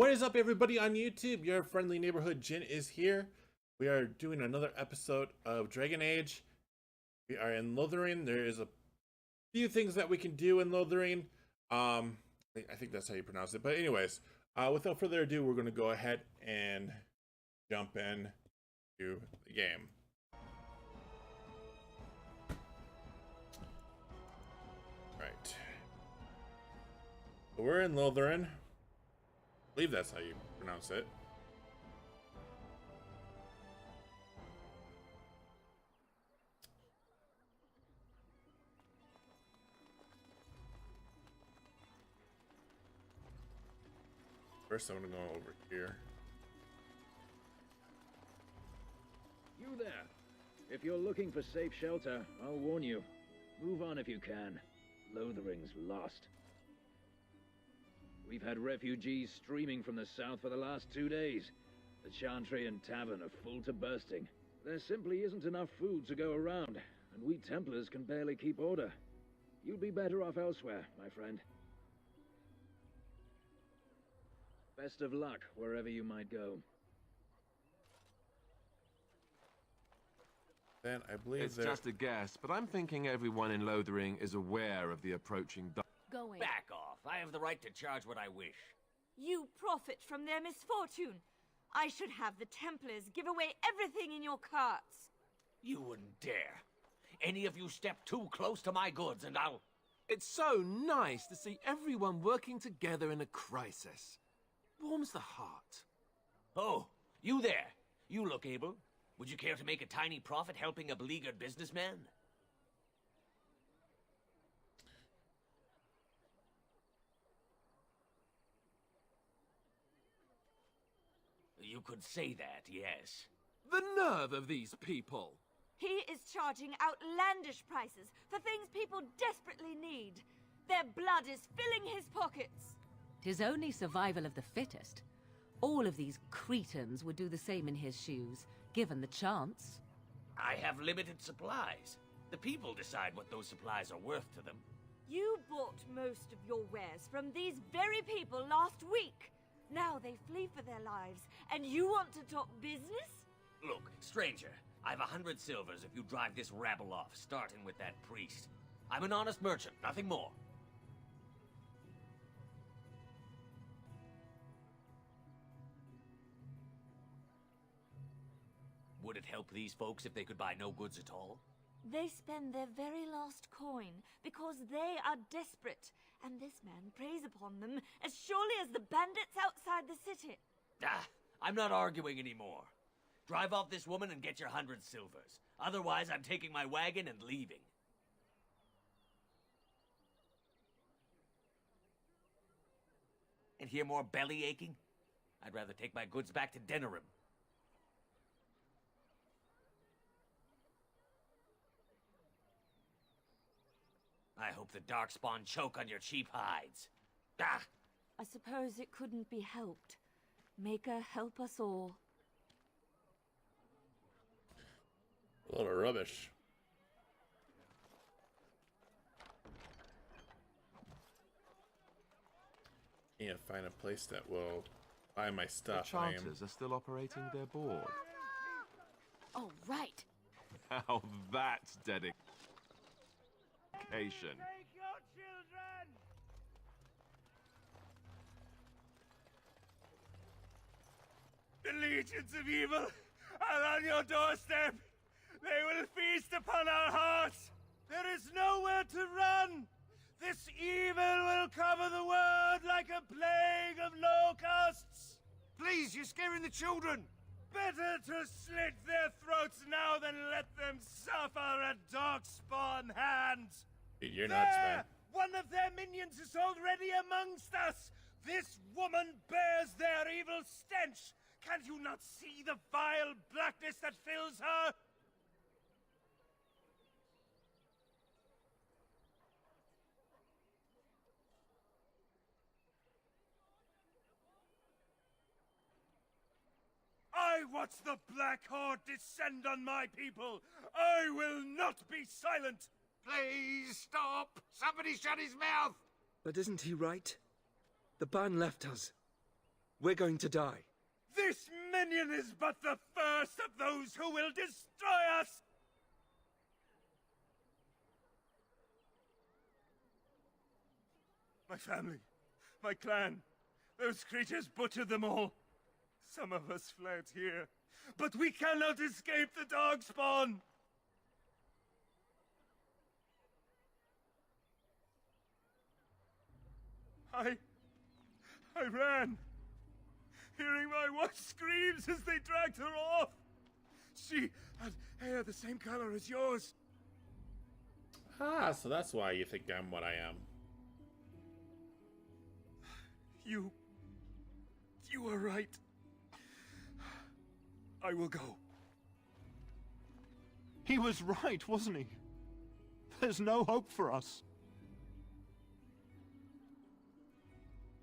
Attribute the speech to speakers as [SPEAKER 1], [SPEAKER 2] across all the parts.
[SPEAKER 1] What is up, everybody on YouTube? Your friendly neighborhood Jin is here. We are doing another episode of Dragon Age. We are in Lothering. There is a few things that we can do in Lothering. I think that's how you pronounce it. But anyways, without further ado, we're going to go ahead and jump in to the game. Right. So we're in Lothering. I believe that's how you pronounce it. First, I'm gonna go over here.
[SPEAKER 2] You there. If you're looking for safe shelter, I'll warn you. Move on if you can. Lothering's lost. We've had refugees streaming from the south for the last 2 days. The Chantry and Tavern are full to bursting. There simply isn't enough food to go around, and we Templars can barely keep order. You'd be better off elsewhere, my friend. Best of luck wherever you might go.
[SPEAKER 1] Then I believe
[SPEAKER 3] it's just a guess, but I'm thinking everyone in Lothering is aware of the approaching
[SPEAKER 4] Going.
[SPEAKER 5] Back off. I have the right to charge what I wish.
[SPEAKER 4] You profit from their misfortune. I should have the Templars give away everything in your carts.
[SPEAKER 5] You wouldn't dare. Any of you step too close to my goods and I'll...
[SPEAKER 3] It's so nice to see everyone working together in a crisis. Warms the heart.
[SPEAKER 5] Oh, you there. You look able. Would you care to make a tiny profit helping a beleaguered businessman? You could say that, yes.
[SPEAKER 3] The nerve of these people!
[SPEAKER 4] He is charging outlandish prices for things people desperately need. Their blood is filling his pockets.
[SPEAKER 6] 'Tis only survival of the fittest. All of these cretins would do the same in his shoes, given the chance.
[SPEAKER 5] I have limited supplies. The people decide what those supplies are worth to them.
[SPEAKER 4] You bought most of your wares from these very people last week. Now they flee for their lives, and you want to talk business?
[SPEAKER 5] Look, stranger, I've 100 silvers if you drive this rabble off, starting with that priest. I'm an honest merchant, nothing more. Would it help these folks if they could buy no goods at all?
[SPEAKER 4] They spend their very last coin because they are desperate, and this man preys upon them as surely as the bandits outside the city.
[SPEAKER 5] Ah, I'm not arguing anymore. Drive off this woman and get your 100 silvers. Otherwise, I'm taking my wagon and leaving. And hear more belly aching? I'd rather take my goods back to Denerim. I hope the Darkspawn choke on your cheap hides. Ah!
[SPEAKER 4] I suppose it couldn't be helped. Maker, help us all.
[SPEAKER 1] A lot of rubbish. Can't find a place that will buy my
[SPEAKER 3] The
[SPEAKER 1] stuff.
[SPEAKER 3] Chanters are still operating their board.
[SPEAKER 6] Oh, right.
[SPEAKER 3] Now that's dedication.
[SPEAKER 7] Take your children! The legions of evil are on your doorstep. They will feast upon our hearts. There is nowhere to run. This evil will cover the world like a plague of locusts. Please, you're scaring the children. Better to slit their throats now than let them suffer at Darkspawn hands.
[SPEAKER 1] Dude, you're nuts, man.
[SPEAKER 7] One of their minions is already amongst us! This woman bears their evil stench! Can't you not see the vile blackness that fills her? I watch the Black Horde descend on my people! I will not be silent! Please stop! Somebody shut his mouth!
[SPEAKER 8] But isn't he right? The ban left us. We're going to die.
[SPEAKER 7] This minion is but the first of those who will destroy us! My family, my clan, those creatures butchered them all. Some of us fled here, but we cannot escape the Darkspawn! I ran, hearing my wife's screams as they dragged her off. She had hair the same color as yours.
[SPEAKER 1] Ah, so that's why you think I'm what I am.
[SPEAKER 7] You are right. I will go.
[SPEAKER 9] He was right, wasn't he? There's no hope for us.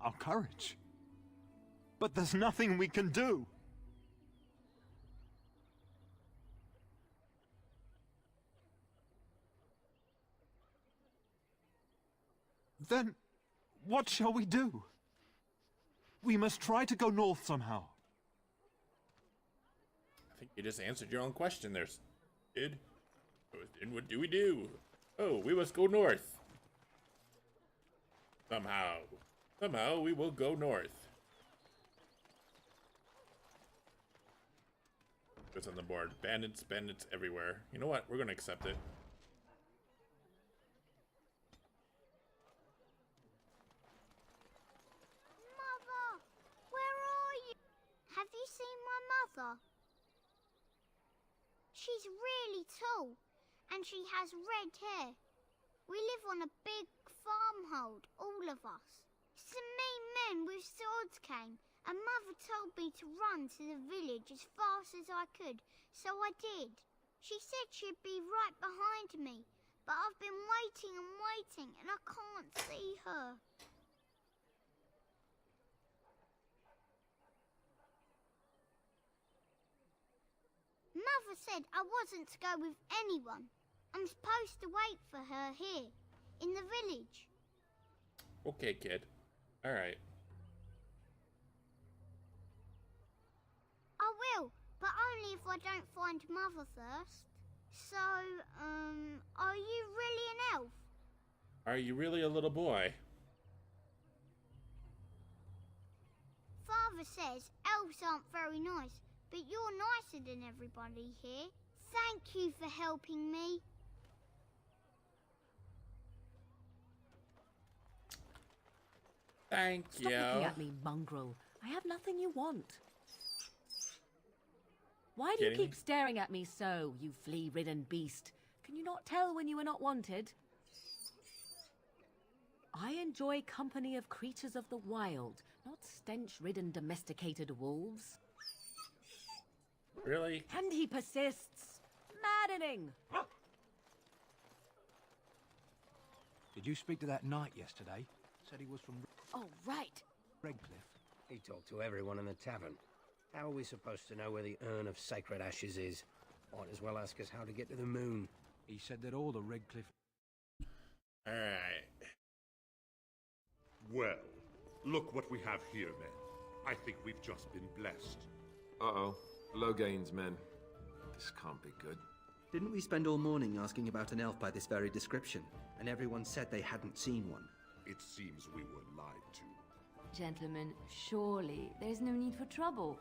[SPEAKER 9] Our courage. But there's nothing we can do. Then, what shall we do? We must try to go north somehow.
[SPEAKER 1] I think you just answered your own question there, Sid. And what do we do? Oh, we must go north. Somehow we will go north. What's on the board? Bandits everywhere. You know what? We're gonna accept it.
[SPEAKER 10] Mother, where are you? Have you seen my mother? She's really tall, and she has red hair. We live on a big farmhold, all of us. Some mean men with swords came, and Mother told me to run to the village as fast as I could, so I did. She said she'd be right behind me, but I've been waiting and waiting, and I can't see her. Mother said I wasn't to go with anyone. I'm supposed to wait for her here, in the village.
[SPEAKER 1] Okay, kid. Alright.
[SPEAKER 10] I will, but only if I don't find Mother first. So, are you really an elf?
[SPEAKER 1] Are you really a little boy?
[SPEAKER 10] Father says elves aren't very nice, but you're nicer than everybody here. Thank you for helping me.
[SPEAKER 1] Thank you.
[SPEAKER 6] Stop looking at me, mongrel. I have nothing you want. Why do you
[SPEAKER 1] Kidding
[SPEAKER 6] keep
[SPEAKER 1] me?
[SPEAKER 6] staring at me so, you flea-ridden beast? Can you not tell when you are not wanted? I enjoy company of creatures of the wild, not stench-ridden domesticated wolves.
[SPEAKER 1] Really?
[SPEAKER 6] And he persists. Maddening!
[SPEAKER 11] Did you speak to that knight yesterday? Said he was from
[SPEAKER 6] Oh, right.
[SPEAKER 11] Redcliffe.
[SPEAKER 12] He talked to everyone in the tavern. How are we supposed to know where the urn of sacred ashes is? Might as well ask us how to get to the moon.
[SPEAKER 11] He said that all the Redcliffe...
[SPEAKER 1] Alright.
[SPEAKER 13] Well, look what we have here, men. I think we've just been blessed.
[SPEAKER 14] Uh-oh. Logain's men. This can't be good.
[SPEAKER 8] Didn't we spend all morning asking about an elf by this very description? And everyone said they hadn't seen one.
[SPEAKER 13] It seems we were lied to.
[SPEAKER 4] Gentlemen, surely there's no need for trouble.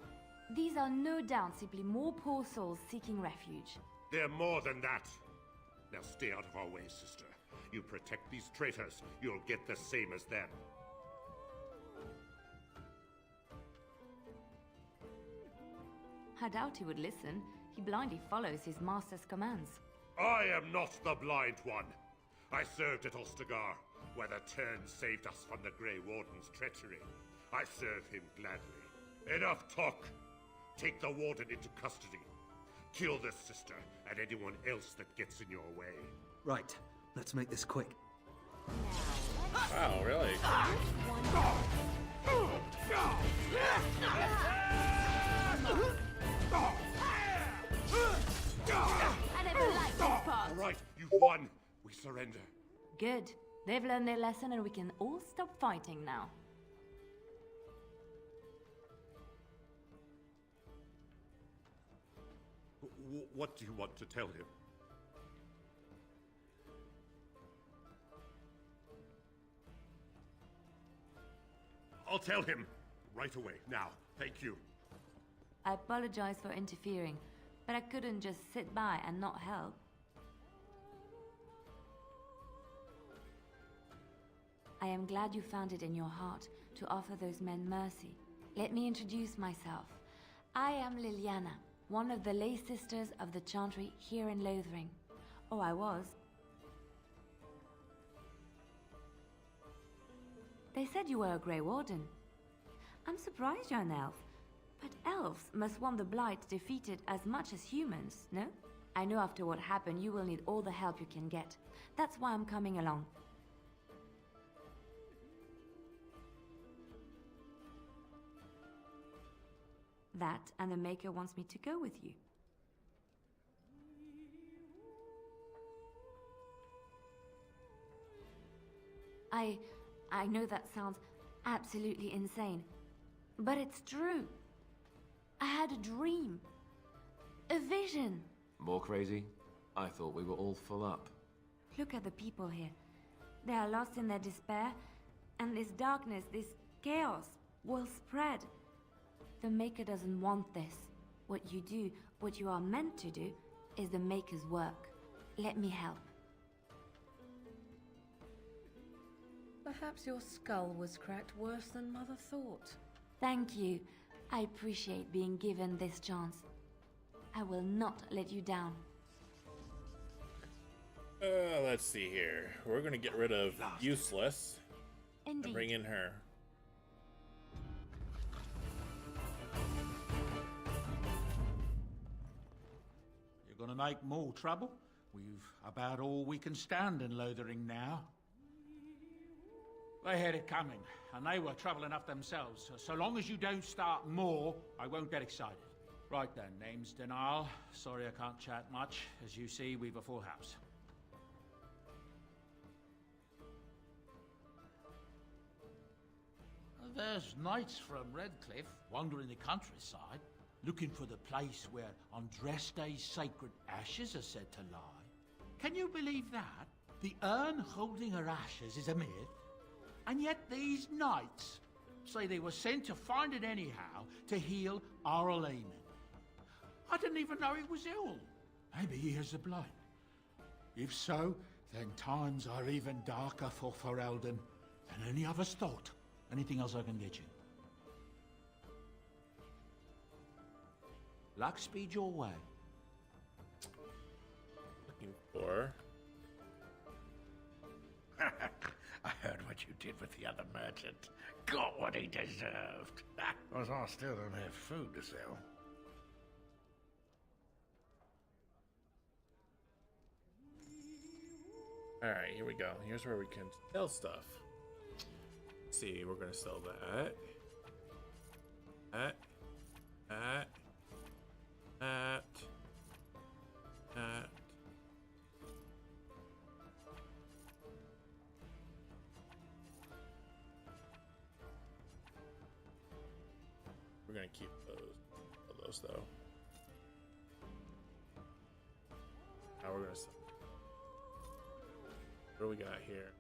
[SPEAKER 4] These are no doubt simply more poor souls seeking refuge.
[SPEAKER 13] They're more than that. Now stay out of our way, sister. You protect these traitors, you'll get the same as them.
[SPEAKER 4] I doubt he would listen. He blindly follows his master's commands.
[SPEAKER 13] I am not the blind one. I served at Ostagar, where the Turn saved us from the Grey Warden's treachery. I serve him gladly. Enough talk! Take the Warden into custody. Kill this sister and anyone else that gets in your way.
[SPEAKER 8] Right, let's make this quick.
[SPEAKER 1] Wow, really?
[SPEAKER 4] I never liked this part.
[SPEAKER 13] All right, you've won. We surrender.
[SPEAKER 4] Good. They've learned their lesson and we can all stop fighting now.
[SPEAKER 13] What do you want to tell him? I'll tell him right away, now. Thank you.
[SPEAKER 4] I apologize for interfering, but I couldn't just sit by and not help. I am glad you found it in your heart to offer those men mercy. Let me introduce myself. I am Liliana, one of the lay sisters of the Chantry here in Lothering. Oh, I was. They said you were a Grey Warden. I'm surprised you're an elf. But elves must want the Blight defeated as much as humans, no? I know after what happened you will need all the help you can get. That's why I'm coming along. That and the Maker wants me to go with you. I know that sounds absolutely insane, but it's true. I had a dream. A vision.
[SPEAKER 14] More crazy? I thought we were all full up.
[SPEAKER 4] Look at the people here. They are lost in their despair, and this darkness, this chaos, will spread. The Maker doesn't want this. What you do, what you are meant to do, is the Maker's work. Let me help.
[SPEAKER 6] Perhaps your skull was cracked worse than Mother thought.
[SPEAKER 4] Thank you. I appreciate being given this chance. I will not let you down.
[SPEAKER 1] Let's see here. We're gonna get rid of Useless.
[SPEAKER 4] Indeed.
[SPEAKER 1] And bring in her.
[SPEAKER 7] You're gonna make more trouble? We've about all we can stand in Lothering now. They had it coming, and they were trouble enough themselves. So long as you don't start more, I won't get excited. Right then, name's Denial. Sorry I can't chat much. As you see, we've a full house. There's knights from Redcliffe wandering the countryside, looking for the place where on dress days sacred ashes are said to lie. Can you believe that? The urn holding her ashes is a myth, and yet these knights say they were sent to find it anyhow to heal Arl Eamon. I didn't even know he was ill. Maybe he has the blight. If so, then times are even darker for Ferelden than any of us thought. Anything else I can get you? Luck speed your way.
[SPEAKER 1] Looking for...
[SPEAKER 12] I heard what you did with the other merchant. Got what he deserved. Because I still don't have food to sell.
[SPEAKER 1] Alright, here we go. Here's where we can sell stuff. Let's see, we're gonna sell that. That. We're gonna keep those though. Now we're gonna sell. What do we got here?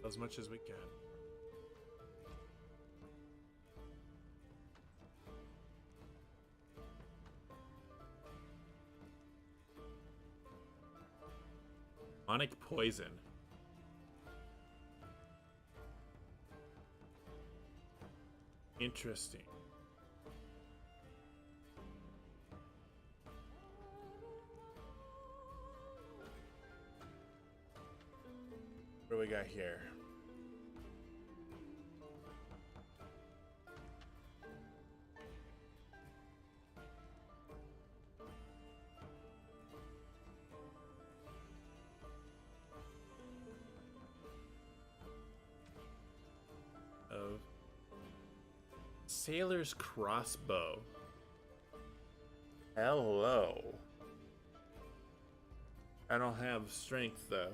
[SPEAKER 1] As much as we can. Demonic poison. Interesting. do we got here? Of Sailor's crossbow. Hello. I don't have strength though.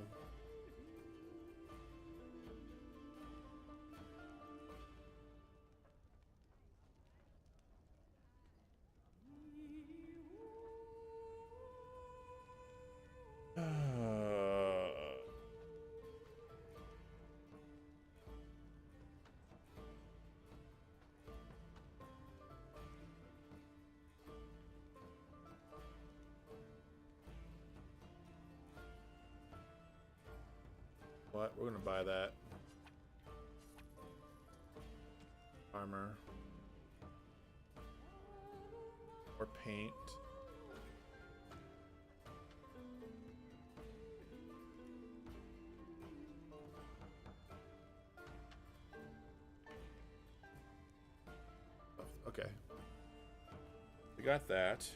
[SPEAKER 1] What? We're gonna buy that. Armor. Or paint. Okay. We got that.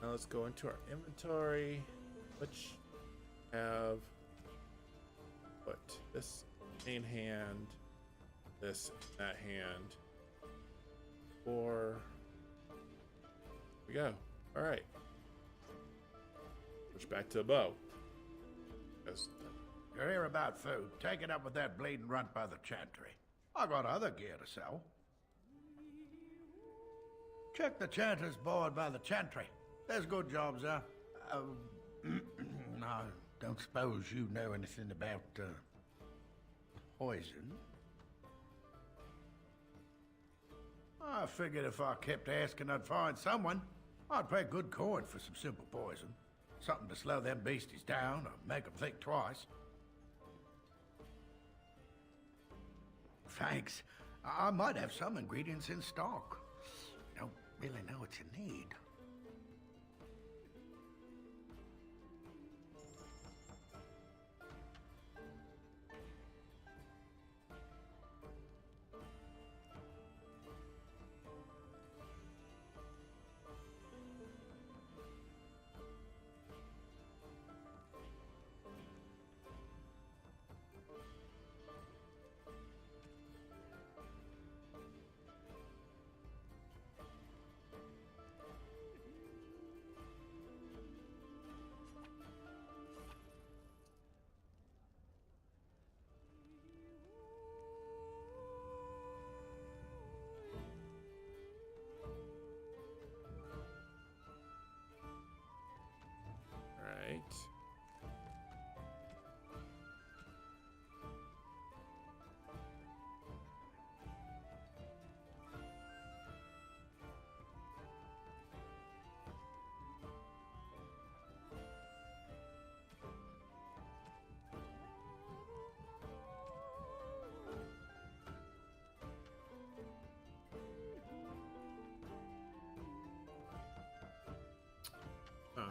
[SPEAKER 1] Now let's go into our inventory, which have put this main hand, this in that hand. Here we go. All right. Switch back to a bow.
[SPEAKER 15] You're here about food. Take it up with that bleeding runt by the chantry. I got other gear to sell. Check the chanter's board by the chantry. There's good jobs there. I don't suppose you know anything about poison. I figured if I kept asking, I'd find someone. I'd pay good coin for some simple poison. Something to slow them beasties down or make them think twice. Thanks. I might have some ingredients in stock. Don't really know what you need.
[SPEAKER 1] Right. Huh.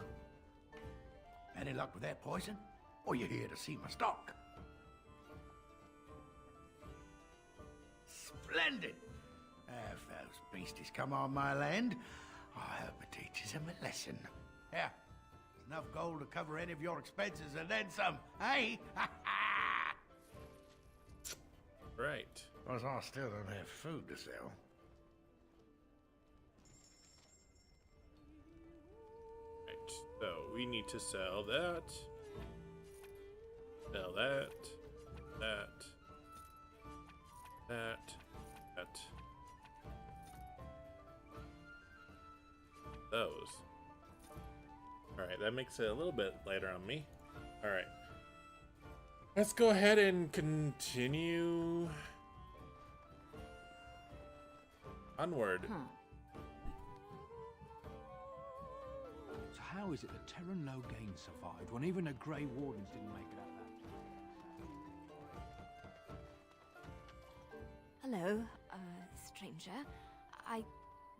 [SPEAKER 15] Any luck with that poison? Or you here to see my stock? Splendid! If those beasties come on my land, I hope it teaches them a lesson. Yeah, there's enough gold to cover any of your expenses and then some, hey?
[SPEAKER 1] Right.
[SPEAKER 15] Because I still don't have food to sell.
[SPEAKER 1] So we need to sell that, sell that, that, those. All right, that makes it a little bit lighter on me. All right, let's go ahead and continue onward.
[SPEAKER 11] How is it that Terran Logain survived when even the Grey Wardens didn't make it out that?
[SPEAKER 16] Hello, stranger. I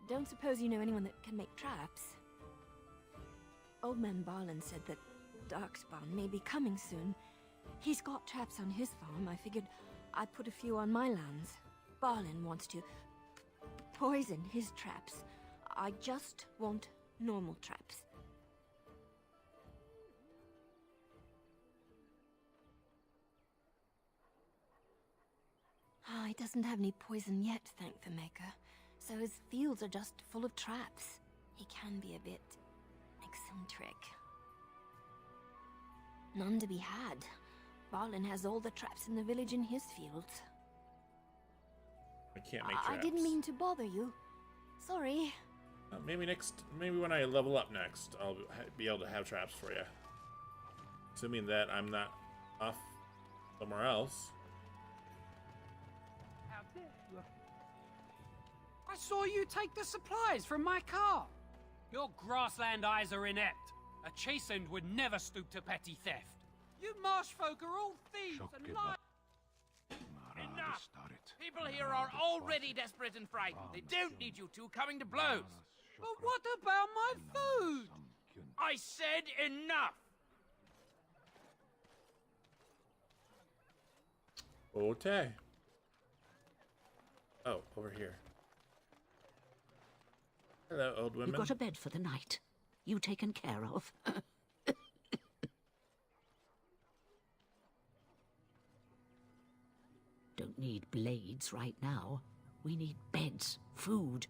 [SPEAKER 16] don't suppose you know anyone that can make traps? Old Man Barlin said that Darkspawn may be coming soon, He's got traps on his farm. I figured I'd put a few on my lands. Balin wants to poison his traps. I just want normal traps. He doesn't have any poison yet, thank the Maker. So his fields are just full of traps. He can be a bit eccentric. None to be had. Balin has all the traps in the village in his fields.
[SPEAKER 1] I can't make traps.
[SPEAKER 16] I didn't mean to bother you. Sorry.
[SPEAKER 1] Maybe when I level up next, I'll be able to have traps for you. Assuming that I'm not off somewhere else.
[SPEAKER 17] I saw you take the supplies from my car. Your grassland eyes are inept. A chastened would never stoop to petty theft. You marsh folk are all thieves and liars.
[SPEAKER 7] Enough! People here are already desperate and frightened. They don't need you two coming to blows.
[SPEAKER 17] But what about my food?
[SPEAKER 7] I said enough!
[SPEAKER 1] Okay. Oh, over here. Hello, old woman.
[SPEAKER 18] You've got a bed for the night. You taken care of. Don't need blades right now. We need beds, food,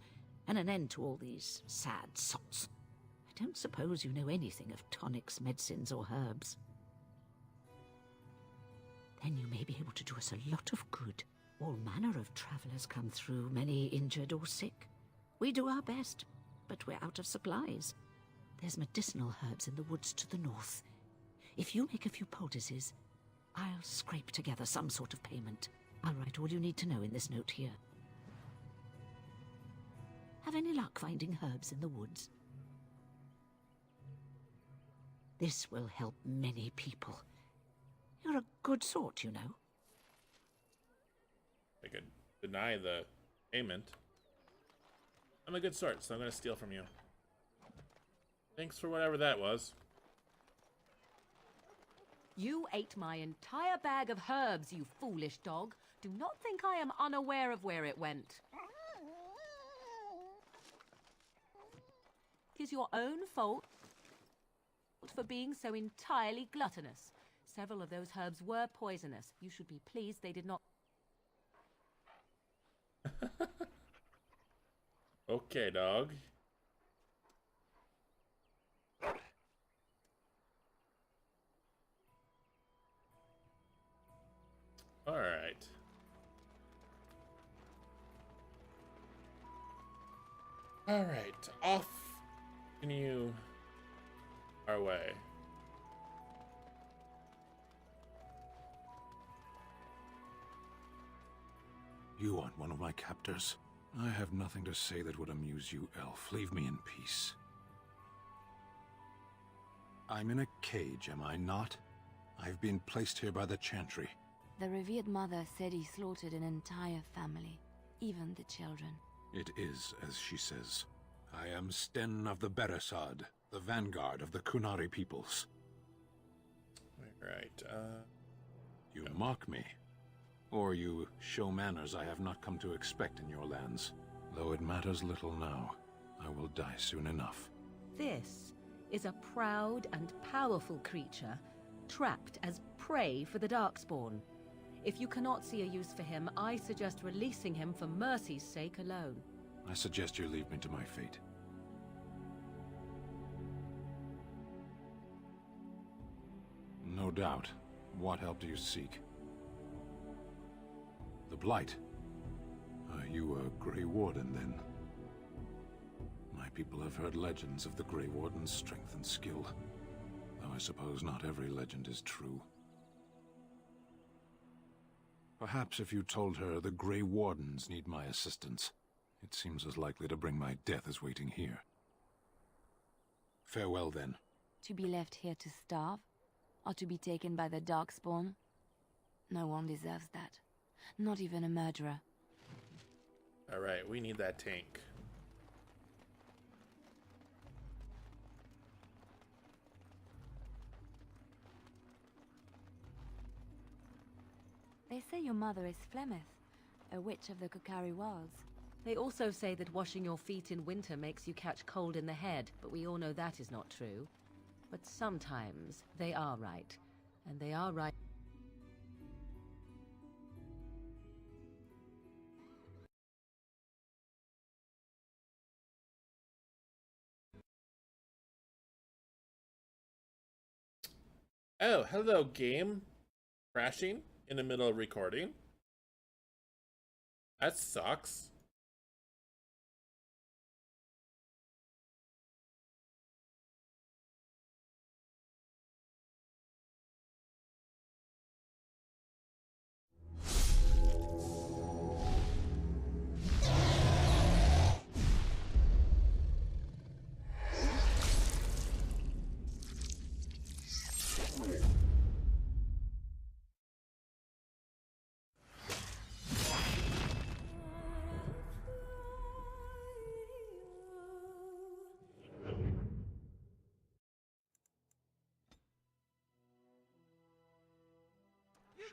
[SPEAKER 18] and an end to all these sad sots. I don't suppose you know anything of tonics, medicines, or herbs. Then you may be able to do us a lot of good. All manner of travellers come through, many injured or sick. We do our best, but we're out of supplies. There's medicinal herbs in the woods to the north. If you make a few poultices, I'll scrape together some sort of payment. I'll write all you need to know in this note here. Have any luck finding herbs in the woods? This will help many people. You're a good sort, you know.
[SPEAKER 1] I could deny the payment. I'm a good sort, so I'm going to steal from you. Thanks for whatever that was.
[SPEAKER 6] You ate my entire bag of herbs, you foolish dog. Do not think I am unaware of where it went. 'Tis your own fault for being so entirely gluttonous. Several of those herbs were poisonous. You should be pleased they did not...
[SPEAKER 1] Okay, dog. All right. All right. Off. Continue our way.
[SPEAKER 11] You aren't one of my captors. I have nothing to say that would amuse you, elf. Leave me in peace. I'm in a cage, am I not? I've been placed here by the Chantry.
[SPEAKER 4] The revered mother said he slaughtered an entire family, even the children.
[SPEAKER 11] It is as she says. I am Sten of the Beresad, the vanguard of the Kunari peoples.
[SPEAKER 1] Right,
[SPEAKER 11] You mock me. Or you show manners I have not come to expect in your lands. Though it matters little now, I will die soon enough.
[SPEAKER 6] This is a proud and powerful creature, trapped as prey for the Darkspawn. If you cannot see a use for him, I suggest releasing him for mercy's sake alone.
[SPEAKER 11] I suggest you leave me to my fate. No doubt. What help do you seek? The Blight. Are you a Grey Warden, then? My people have heard legends of the Grey Warden's strength and skill, though I suppose not every legend is true. Perhaps if you told her the Grey Wardens need my assistance, it seems as likely to bring my death as waiting here. Farewell, then.
[SPEAKER 4] To be left here to starve? Or to be taken by the Darkspawn? No one deserves that. Not even a murderer.
[SPEAKER 1] Alright, we need that tank.
[SPEAKER 4] They say your mother is Flemeth, a witch of the Kokari Wilds.
[SPEAKER 6] They also say that washing your feet in winter makes you catch cold in the head, but we all know that is not true. But sometimes they are right. And they are right.
[SPEAKER 1] Oh, hello, game. Crashing in the middle of recording. That sucks.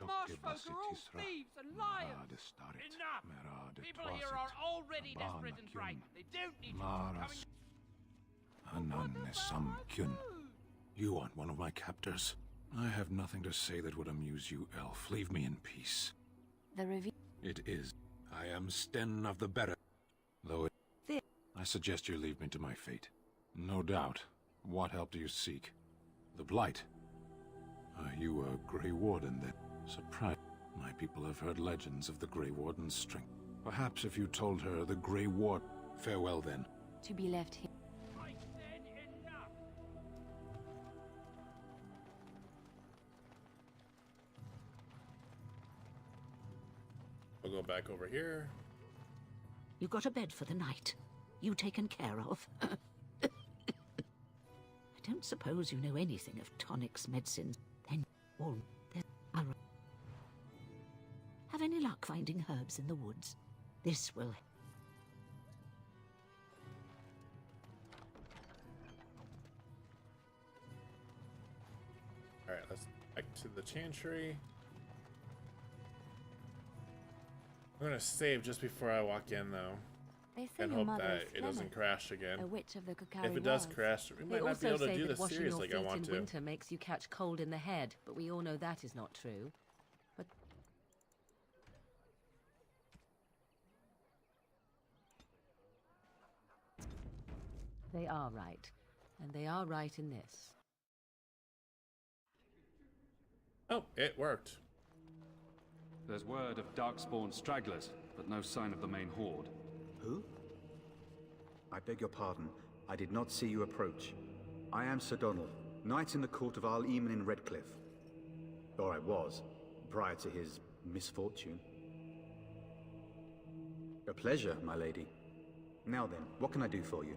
[SPEAKER 17] You marsh folk are all thieves and liars! Enough! People here are already desperate and frightened. They don't need you coming...
[SPEAKER 11] You aren't one of my captors. I have nothing to say that would amuse you, elf. Leave me in peace.
[SPEAKER 4] The reveal.
[SPEAKER 11] It is. I am Sten of the Better. Though it... I suggest you leave me to my fate. No doubt. What help do you seek? The Blight. Are you a Grey Warden then? Surprised. My people have heard legends of the Grey Warden's strength. Perhaps if you told her the Grey Ward... Farewell then.
[SPEAKER 4] To be left here.
[SPEAKER 17] I said enough!
[SPEAKER 1] We'll go back over here.
[SPEAKER 18] You got a bed for the night. You taken care of. I don't suppose you know anything of tonics, medicines. Then, well, have any luck finding herbs in the woods? This will...
[SPEAKER 1] Alright, let's back to the chantry. I'm gonna save just before I walk in, though.
[SPEAKER 4] They say
[SPEAKER 1] and
[SPEAKER 4] your
[SPEAKER 1] hope
[SPEAKER 4] mother
[SPEAKER 1] that
[SPEAKER 4] is
[SPEAKER 1] it doesn't crash again.
[SPEAKER 4] a witch of the Kokari
[SPEAKER 1] If it does
[SPEAKER 4] Wilds.
[SPEAKER 1] crash, we
[SPEAKER 6] They
[SPEAKER 1] might not be able
[SPEAKER 6] also
[SPEAKER 1] to
[SPEAKER 6] say
[SPEAKER 1] do
[SPEAKER 6] that
[SPEAKER 1] this
[SPEAKER 6] washing
[SPEAKER 1] series
[SPEAKER 6] your
[SPEAKER 1] like
[SPEAKER 6] feet
[SPEAKER 1] I want
[SPEAKER 6] in
[SPEAKER 1] to.
[SPEAKER 6] winter makes you catch cold in the head, but we all know that is not true. But they are right. And they are right in this.
[SPEAKER 1] Oh, it worked.
[SPEAKER 19] There's word of Darkspawn stragglers, but no sign of the main horde.
[SPEAKER 20] Who? I beg your pardon. I did not see you approach. I am Sir Donald, knight in the court of Arl Eamon in Redcliffe. Or I was, prior to his misfortune. A pleasure, my lady. Now then, what can I do for you?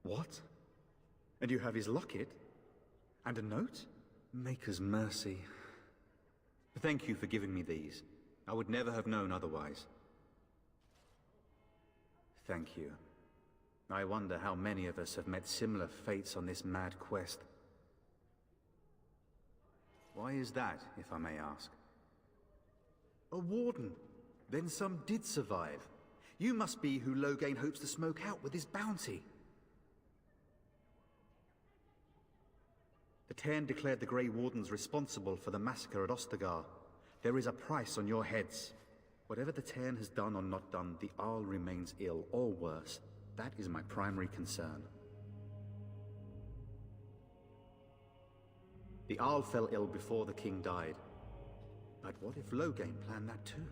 [SPEAKER 20] What? And you have his locket? And a note? Maker's mercy. Thank you for giving me these. I would never have known otherwise. Thank you. I wonder how many of us have met similar fates on this mad quest. Why is that, if I may ask? A warden! Then some did survive. You must be who Loghain hopes to smoke out with his bounty. The Cairn declared the Grey Wardens responsible for the massacre at Ostagar. There is a price on your heads. Whatever the Cairn has done or not done, the Arl remains ill, or worse. That is my primary concern. The Arl fell ill before the king died. But what if Loghain planned that too?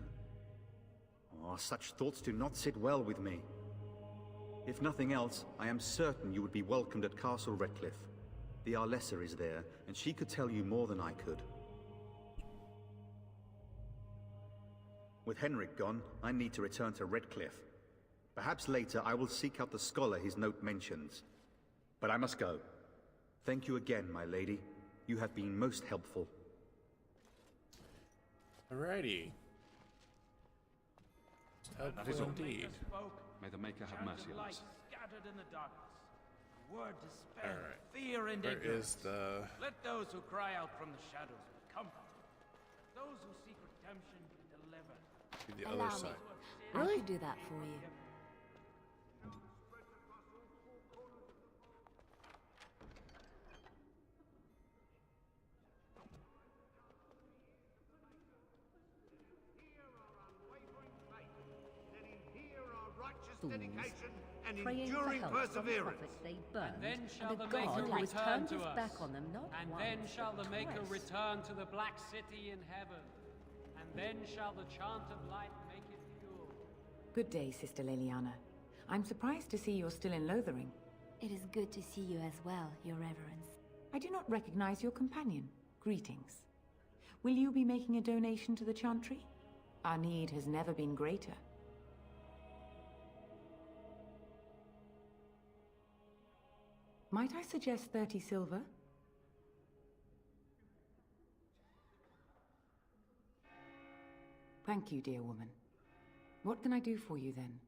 [SPEAKER 20] Oh, such thoughts do not sit well with me. If nothing else, I am certain you would be welcomed at Castle Redcliffe. The Arlessa is there, and she could tell you more than I could. With Henrik gone, I need to return to Redcliffe. Perhaps later I will seek out the scholar his note mentions. But I must go. Thank you again, my lady. You have been most helpful.
[SPEAKER 1] Alrighty.
[SPEAKER 19] That is all. May the Maker have mercy on us.
[SPEAKER 17] Scattered in the darkness.
[SPEAKER 7] word despair,
[SPEAKER 1] Alright.
[SPEAKER 7] fear, and
[SPEAKER 1] Where
[SPEAKER 7] ignorance.
[SPEAKER 1] is the...
[SPEAKER 7] Let those who cry out from the shadows be comforted. Those who seek redemption be delivered.
[SPEAKER 1] The
[SPEAKER 4] Allow
[SPEAKER 1] other
[SPEAKER 4] me.
[SPEAKER 1] side.
[SPEAKER 4] I could do that for you.
[SPEAKER 15] Dedication and
[SPEAKER 6] Praying for
[SPEAKER 15] enduring
[SPEAKER 6] help from
[SPEAKER 15] perseverance.
[SPEAKER 6] prophets they burned,
[SPEAKER 17] And then shall
[SPEAKER 6] and
[SPEAKER 17] the
[SPEAKER 6] a
[SPEAKER 17] Maker
[SPEAKER 6] God who has
[SPEAKER 17] return
[SPEAKER 6] turned
[SPEAKER 17] to
[SPEAKER 6] his
[SPEAKER 17] us.
[SPEAKER 6] back on them not
[SPEAKER 17] And
[SPEAKER 6] once,
[SPEAKER 17] then shall
[SPEAKER 6] but
[SPEAKER 17] the Maker
[SPEAKER 6] twice.
[SPEAKER 17] return to the Black City in heaven. And then shall the chant of light make it pure.
[SPEAKER 21] Good day, Sister Leliana. I'm surprised to see you're still in Lothering.
[SPEAKER 4] It is good to see you as well, Your Reverence.
[SPEAKER 21] I do not recognize your companion. Greetings. Will you be making a donation to the Chantry? Our need has never been greater. Might I suggest 30 silver? Thank you, dear woman. What can I do for you then?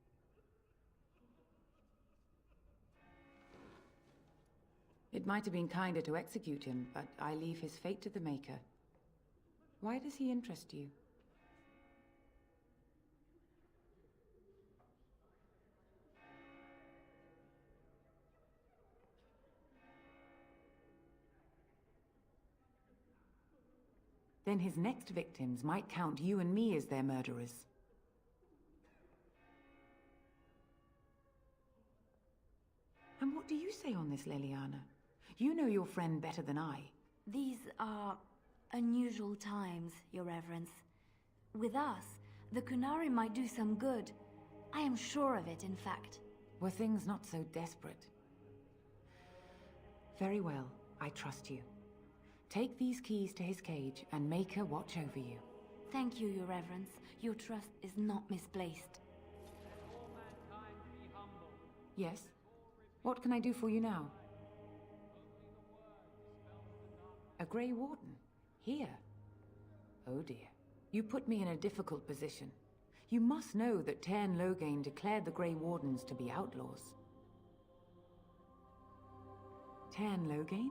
[SPEAKER 21] It might have been kinder to execute him, but I leave his fate to the Maker. Why does he interest you? Then his next victims might count you and me as their murderers. And what do you say on this, Leliana? You know your friend better than I.
[SPEAKER 4] These are unusual times, Your Reverence. With us, the Kunari might do some good. I am sure of it, in fact.
[SPEAKER 21] Were things not so desperate? Very well, I trust you. Take these keys to his cage and make her watch over you.
[SPEAKER 4] Thank you, Your Reverence. Your trust is not misplaced.
[SPEAKER 21] Yes? What can I do for you now? A Grey Warden? Here? Oh dear. You put me in a difficult position. You must know that Tairn Loghain declared the Grey Wardens to be outlaws. Tairn Loghain?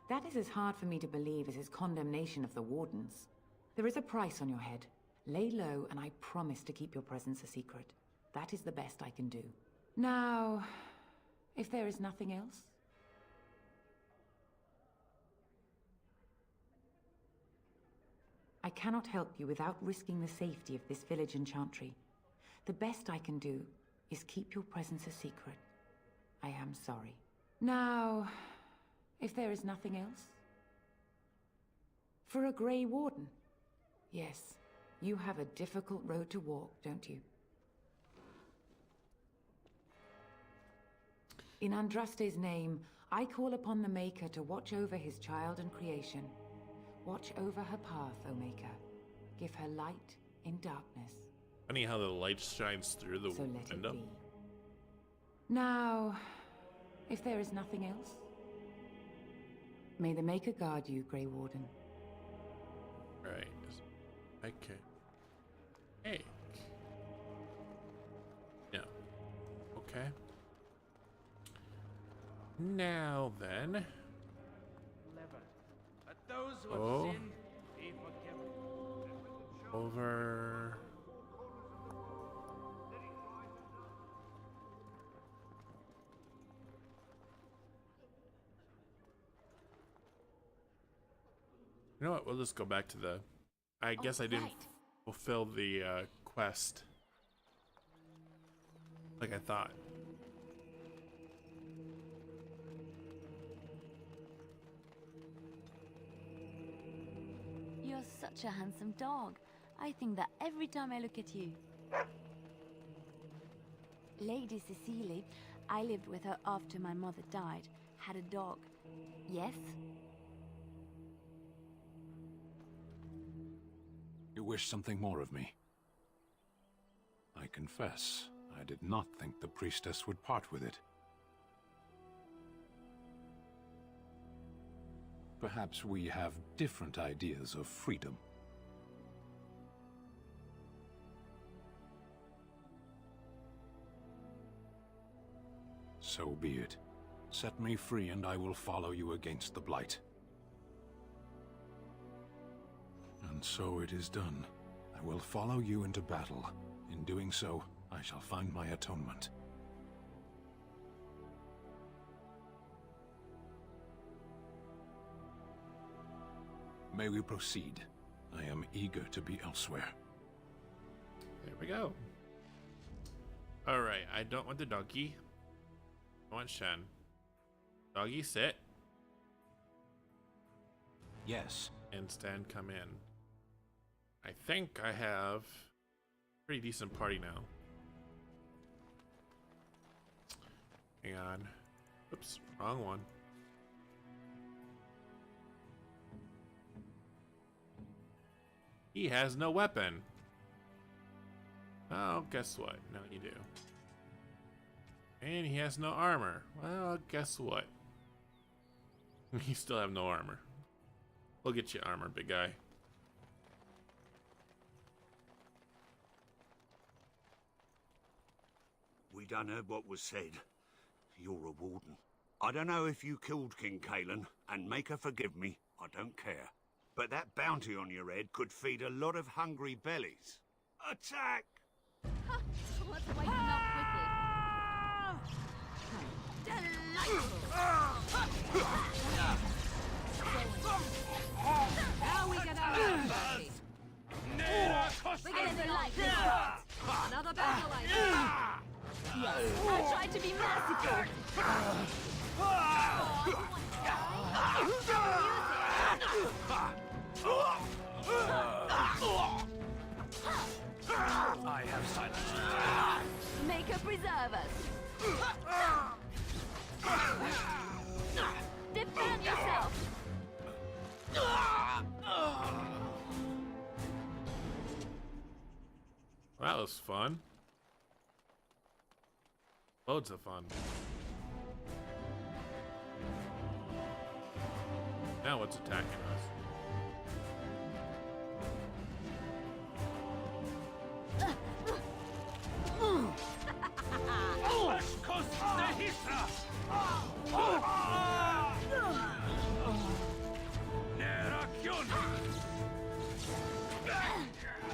[SPEAKER 21] That is as hard for me to believe as his condemnation of the Wardens. There is a price on your head. Lay low, and I promise to keep your presence a secret. That is the best I can do. Now, if there is nothing else... I cannot help you without risking the safety of this village and Chantry. The best I can do is keep your presence a secret. I am sorry. Now, if there is nothing else... For a Grey Warden? Yes, you have a difficult road to walk, don't you? In Andraste's name, I call upon the Maker to watch over his child and creation. Watch over her path, O Maker. Give her light in darkness.
[SPEAKER 1] Funny how the light shines through the
[SPEAKER 21] So let it
[SPEAKER 1] window.
[SPEAKER 21] be. Now, if there is nothing else, may the Maker guard you, Grey Warden.
[SPEAKER 1] Right. Okay. Hey. No. Okay. Now then.
[SPEAKER 7] Let those who have
[SPEAKER 1] Oh.
[SPEAKER 7] sinned be forgiven.
[SPEAKER 1] Over. You know what? We'll just go back to the... I guess I didn't fulfill the quest like I thought.
[SPEAKER 4] You're such a handsome dog. I think that every time I look at you. Lady Cecily, I lived with her after my mother died, had a dog. Yes?
[SPEAKER 11] You wish something more of me? I confess, I did not think the priestess would part with it. Perhaps we have different ideas of freedom. So be it. Set me free and I will follow you against the Blight. And so it is done. I will follow you into battle. In doing so, I shall find my atonement. May we proceed? I am eager to be elsewhere.
[SPEAKER 1] There we go. Alright, I don't want the doggy. I want Shen. Doggy, sit.
[SPEAKER 11] Yes.
[SPEAKER 1] And Stan, come in. I think I have a pretty decent party now. Hang on. Oops, wrong one. He has no weapon. Oh, guess what? Now you do. And he has no armor. Well, guess what? You still have no armor. We'll get you armor, big guy.
[SPEAKER 2] We done heard what was said. You're a warden. I don't know if you killed King Kalen, and make her forgive me, I don't care. But that bounty on your head could feed a lot of hungry bellies. Attack!
[SPEAKER 6] Let's wake them up Now we get our mercy. We're getting like this. Another battle idea. I tried to be merciful.
[SPEAKER 2] I have silenced.
[SPEAKER 4] Make her preserve us. Defend yourself.
[SPEAKER 1] That was fun. Loads of fun. Now what's attacking us?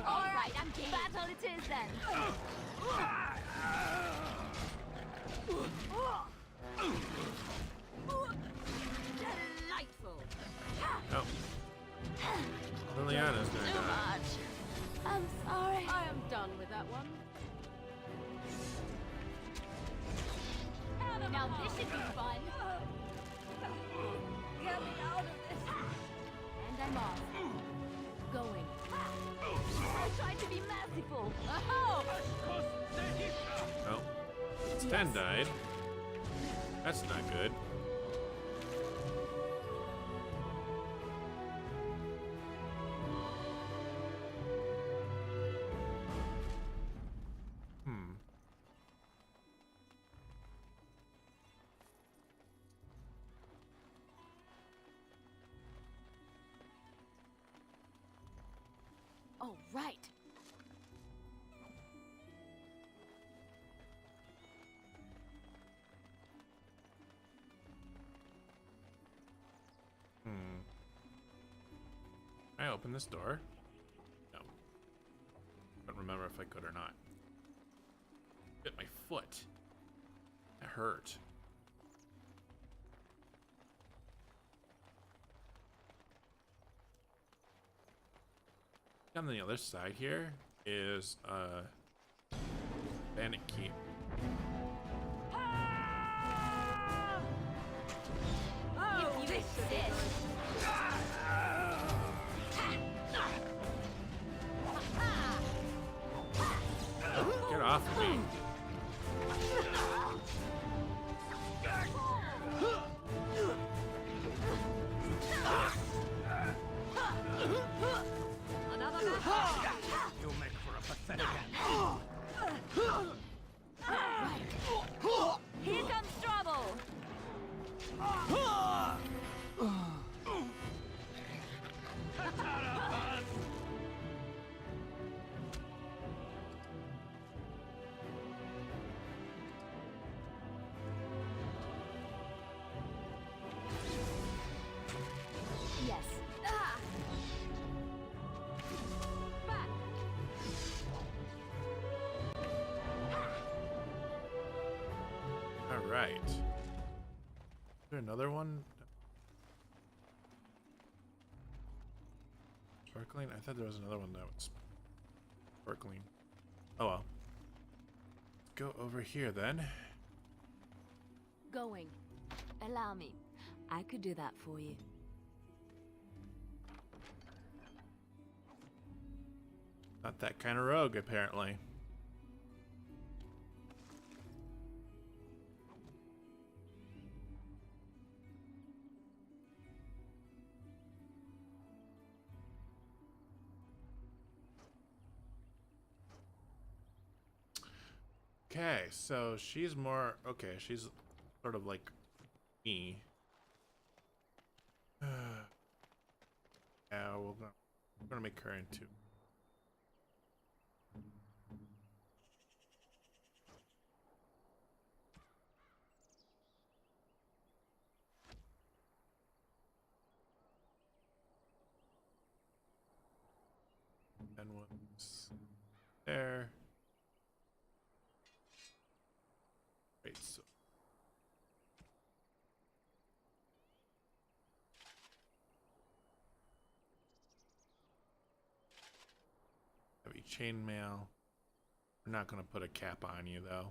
[SPEAKER 4] Alright, I'm game. Battle it is then.
[SPEAKER 6] Delightful.
[SPEAKER 1] Oh. Liliana's gonna
[SPEAKER 4] Too
[SPEAKER 1] die.
[SPEAKER 4] much. I'm sorry.
[SPEAKER 6] I am done with that one.
[SPEAKER 4] Now this should be fun. Get me out of this. And I'm off. Going. I tried to be merciful. Oh!
[SPEAKER 1] Oh. Stan died. That's not good.
[SPEAKER 6] All right.
[SPEAKER 1] Can I open this door? No. Don't remember if I could or not. Hit my foot. It hurt. On the other side here is Bandit Keep.
[SPEAKER 6] Oh,
[SPEAKER 4] you exist.
[SPEAKER 1] Get off of me.
[SPEAKER 2] You'll make for a pathetic end.
[SPEAKER 4] Here comes trouble.
[SPEAKER 1] right. Is there another one? Sparkling? I thought there was another one that was sparkling. Oh well. Let's go over here then.
[SPEAKER 4] Going. Allow me. I could do that for you.
[SPEAKER 1] Not that kind of rogue, apparently. Okay, so she's more... Okay, she's sort of like me. Yeah, we're gonna make her into... And one's there. Right, so heavy chainmail. We're not gonna put a cap on you though.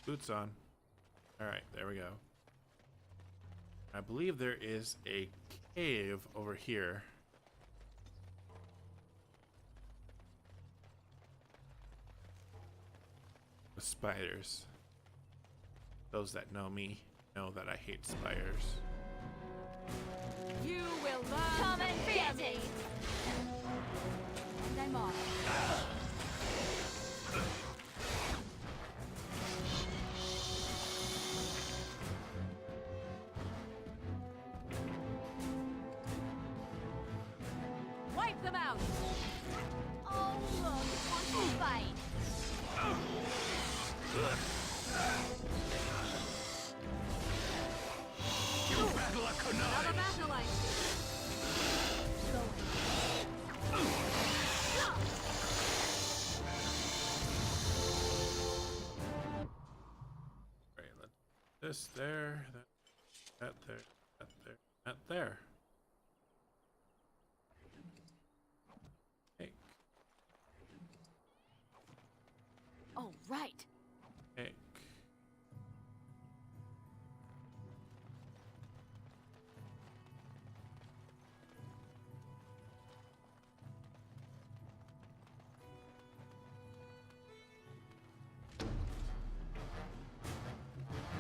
[SPEAKER 1] Boots on. Alright, there we go. I believe there is a cave over here. With spiders. Those that know me know that I hate spiders.
[SPEAKER 16] You will learn. Come and fear me. And I'm off.
[SPEAKER 6] Wipe them out!
[SPEAKER 16] Oh, look, want to fight.
[SPEAKER 15] You battle a connive!
[SPEAKER 6] Another battle-line!
[SPEAKER 1] Alright, let's this there, that there, that there, that there. Hey.
[SPEAKER 16] All right.
[SPEAKER 1] Hey.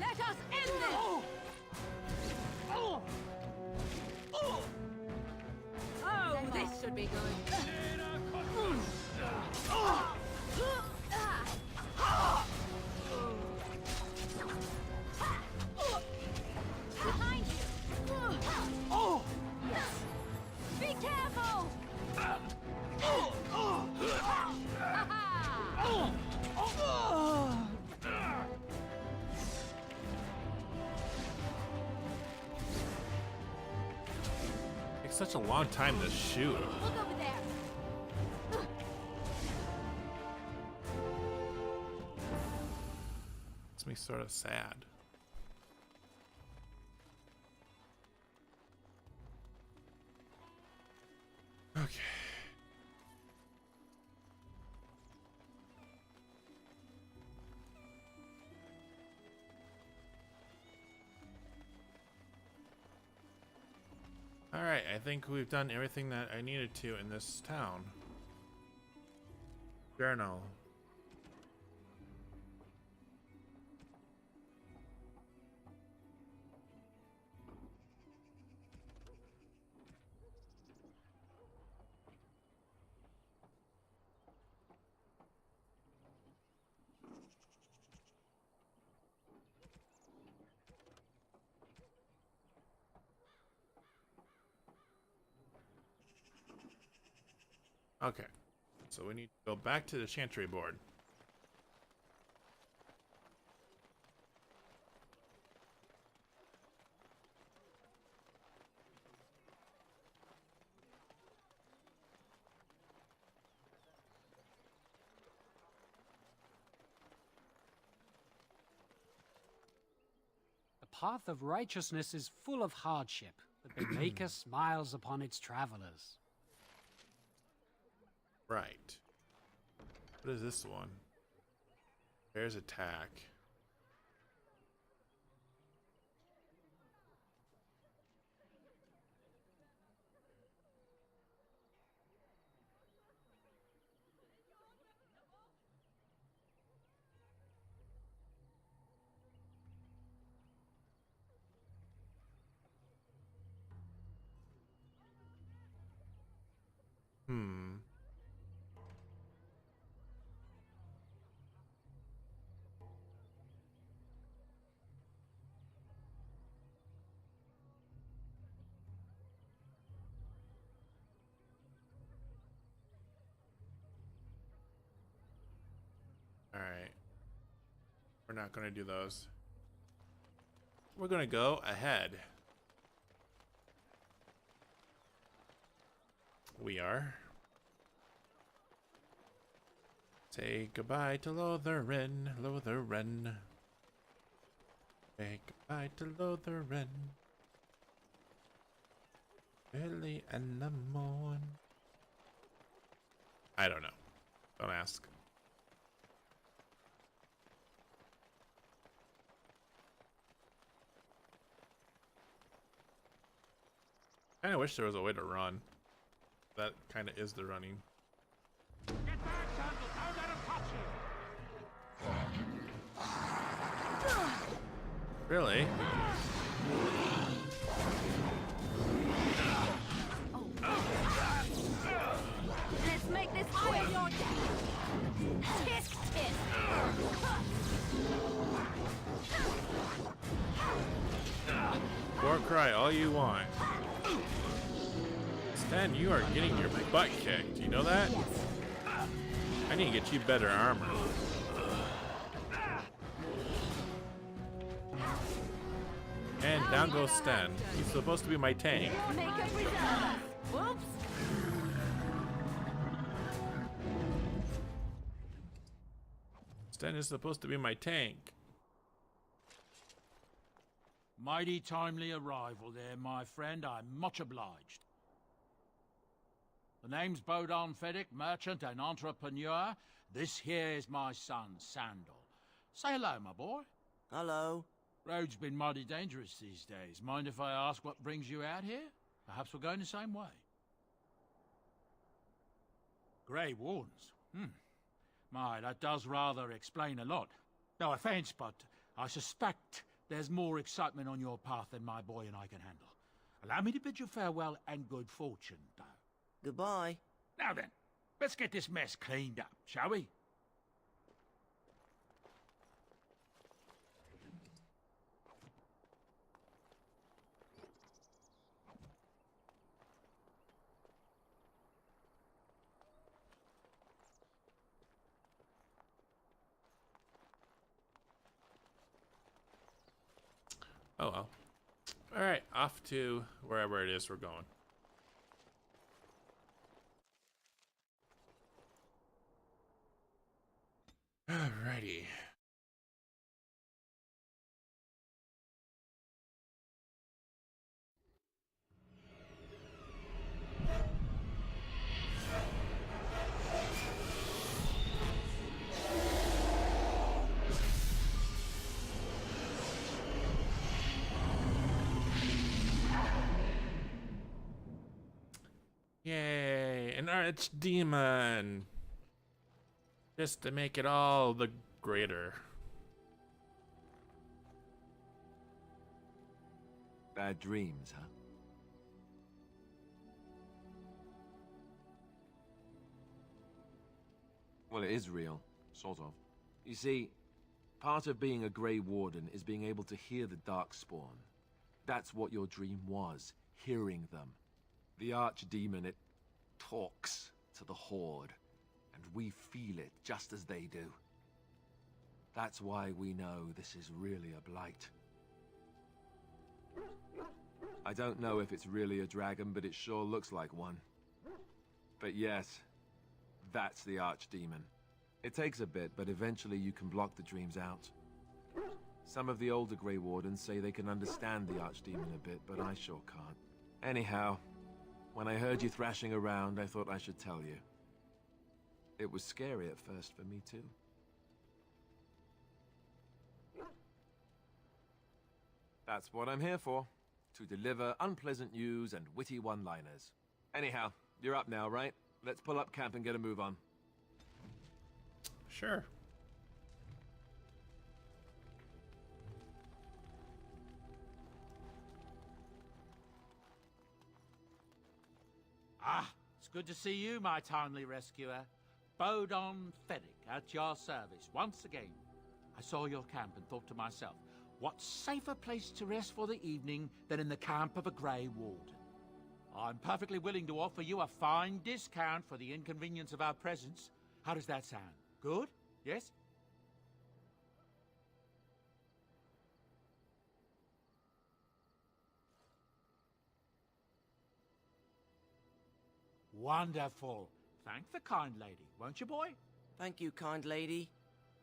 [SPEAKER 6] Let us end this! Oh, this should be good.
[SPEAKER 16] Behind you.
[SPEAKER 6] Oh!
[SPEAKER 16] Be careful.
[SPEAKER 1] Takes such a long time to shoot.
[SPEAKER 16] Look over there.
[SPEAKER 1] Makes me sort of sad. Okay. Alright, I think we've done everything that I needed to in this town. Journal. Okay, so we need to go back to the chantry board.
[SPEAKER 17] path of righteousness is full of hardship, but the Maker smiles upon its travelers.
[SPEAKER 1] Right. What is this one? Bear's attack. Alright. We're not going to do those. We're going to go ahead. We are. Say goodbye to Lothering, Lothering. Say goodbye to Lothering. Early in the morning. I don't know. Don't ask. I kinda wish there was a way to run. That kinda is the running.
[SPEAKER 7] Get back, Sandal! Don't let him touch you!
[SPEAKER 1] Really?
[SPEAKER 16] Let's make this quick. Tisk, tisk.
[SPEAKER 1] War cry all you want. Stan, you are getting your butt kicked. Do you know that? I need to get you better armor. And down goes Stan. He's supposed to be my tank.
[SPEAKER 16] Whoops.
[SPEAKER 1] Stan is supposed to be my tank.
[SPEAKER 5] Mighty timely arrival there, my friend. I'm much obliged. The name's Bodon Feddick, merchant and entrepreneur. This here is my son, Sandal. Say hello, my boy.
[SPEAKER 22] Hello.
[SPEAKER 5] Road's been mighty dangerous these days. Mind if I ask what brings you out here? Perhaps we're going the same way. Grey Wardens. My, that does rather explain a lot. No offense, but I suspect there's more excitement on your path than my boy and I can handle. Allow me to bid you farewell and good fortune, though.
[SPEAKER 22] Goodbye.
[SPEAKER 5] Now then, let's get this mess cleaned up, shall we?
[SPEAKER 1] Oh well. Alright, off to wherever it is we're going. Alrighty. Yay, an archdemon. Just to make it all the greater.
[SPEAKER 14] Bad dreams, huh? Well, it is real, sort of. You see, part of being a Grey Warden is being able to hear the Darkspawn. That's what your dream was, hearing them. The Archdemon, it talks to the Horde, and we feel it just as they do. That's why we know this is really a blight. I don't know if it's really a dragon, but it sure looks like one. But yes, that's the Archdemon. It takes a bit, but eventually you can block the dreams out. Some of the older Grey Wardens say they can understand the Archdemon a bit, but I sure can't. Anyhow, when I heard you thrashing around, I thought I should tell you. It was scary at first for me, too. That's what I'm here for. To deliver unpleasant news and witty one-liners. Anyhow, you're up now, right? Let's pull up camp and get a move on.
[SPEAKER 1] Sure.
[SPEAKER 5] Ah, it's good to see you, my timely rescuer. Bodon Fennick, at your service, once again. I saw your camp and thought to myself, what safer place to rest for the evening than in the camp of a Grey Warden? I'm perfectly willing to offer you a fine discount for the inconvenience of our presence. How does that sound? Good? Yes? Wonderful. Thank the kind lady, won't you, boy?
[SPEAKER 3] Thank you, kind lady.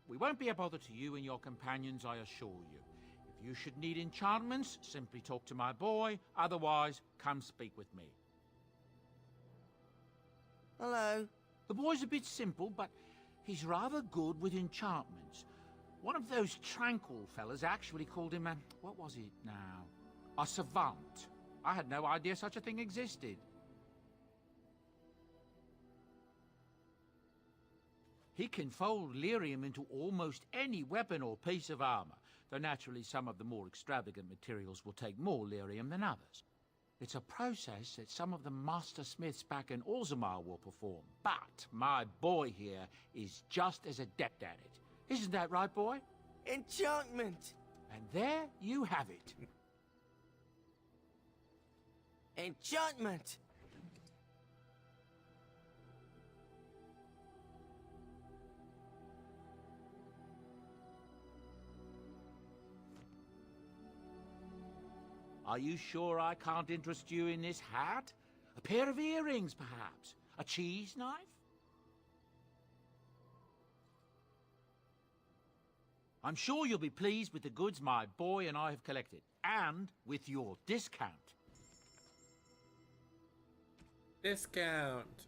[SPEAKER 5] We won't be a bother to you and your companions, I assure you. If you should need enchantments, simply talk to my boy. Otherwise, come speak with me.
[SPEAKER 3] Hello.
[SPEAKER 5] The boy's a bit simple, but he's rather good with enchantments. One of those tranquil fellas actually called him a... what was it now? A savant. I had no idea such a thing existed. He can fold lyrium into almost any weapon or piece of armor, though naturally some of the more extravagant materials will take more lyrium than others. It's a process that some of the master smiths back in Orzammar will perform, but my boy here is just as adept at it. Isn't that right, boy?
[SPEAKER 3] Enchantment!
[SPEAKER 5] And there you have it.
[SPEAKER 3] Enchantment!
[SPEAKER 5] Are you sure I can't interest you in this hat? A pair of earrings, perhaps? A cheese knife? I'm sure you'll be pleased with the goods my boy and I have collected, and with your discount.
[SPEAKER 1] Discount.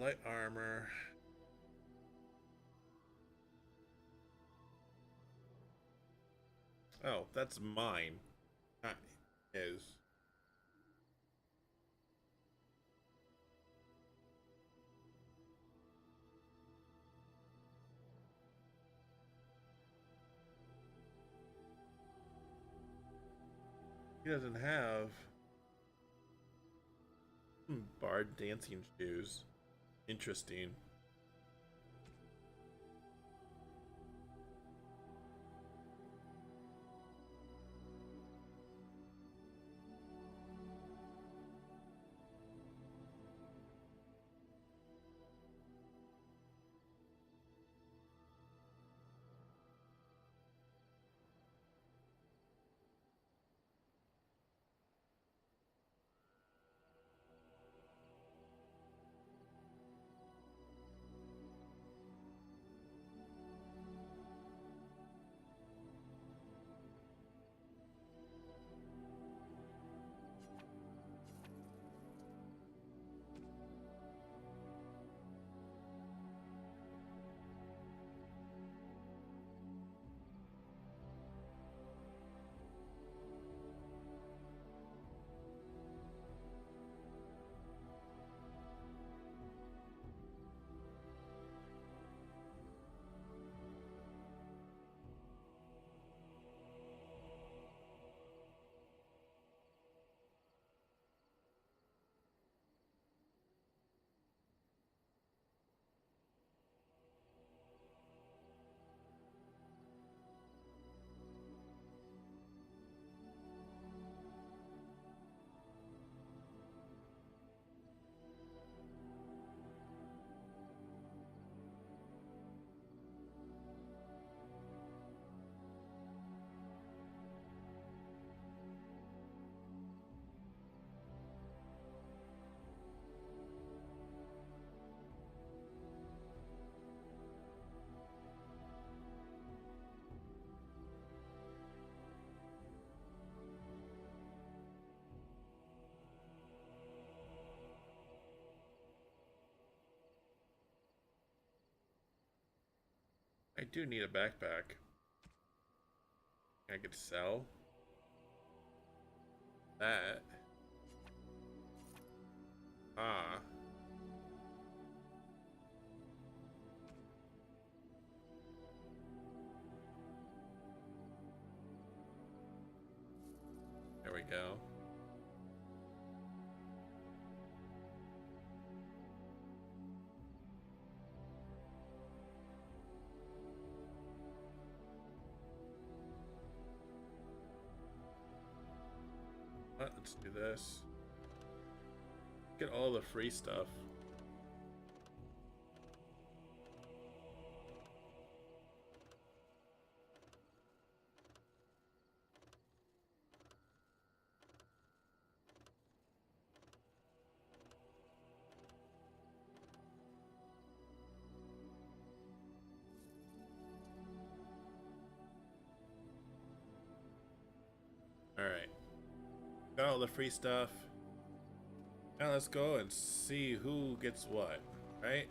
[SPEAKER 1] Light armor. Oh, that's mine. That is. He doesn't have bard dancing shoes. Interesting. I do need a backpack. I could sell that. Ah. There we go. Let's do this. Get all the free stuff. Alright. Got all the free stuff. Now let's go and see who gets what, right?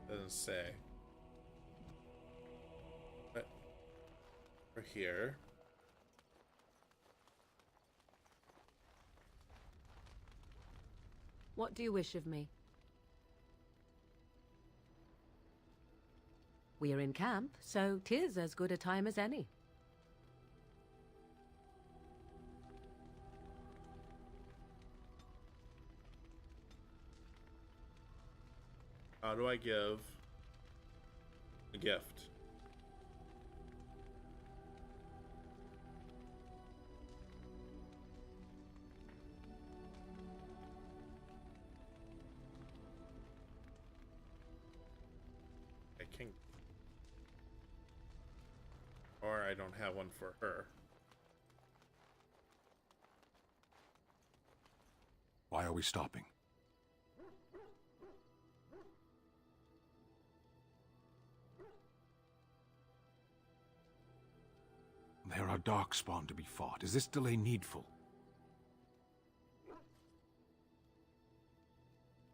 [SPEAKER 1] Doesn't say. But we're here.
[SPEAKER 6] What do you wish of me? We are in camp, so 'tis as good a time as any.
[SPEAKER 1] How do I give a gift? I can, or I don't have one for her.
[SPEAKER 11] Why are we stopping? There are darkspawn to be fought. Is this delay needful?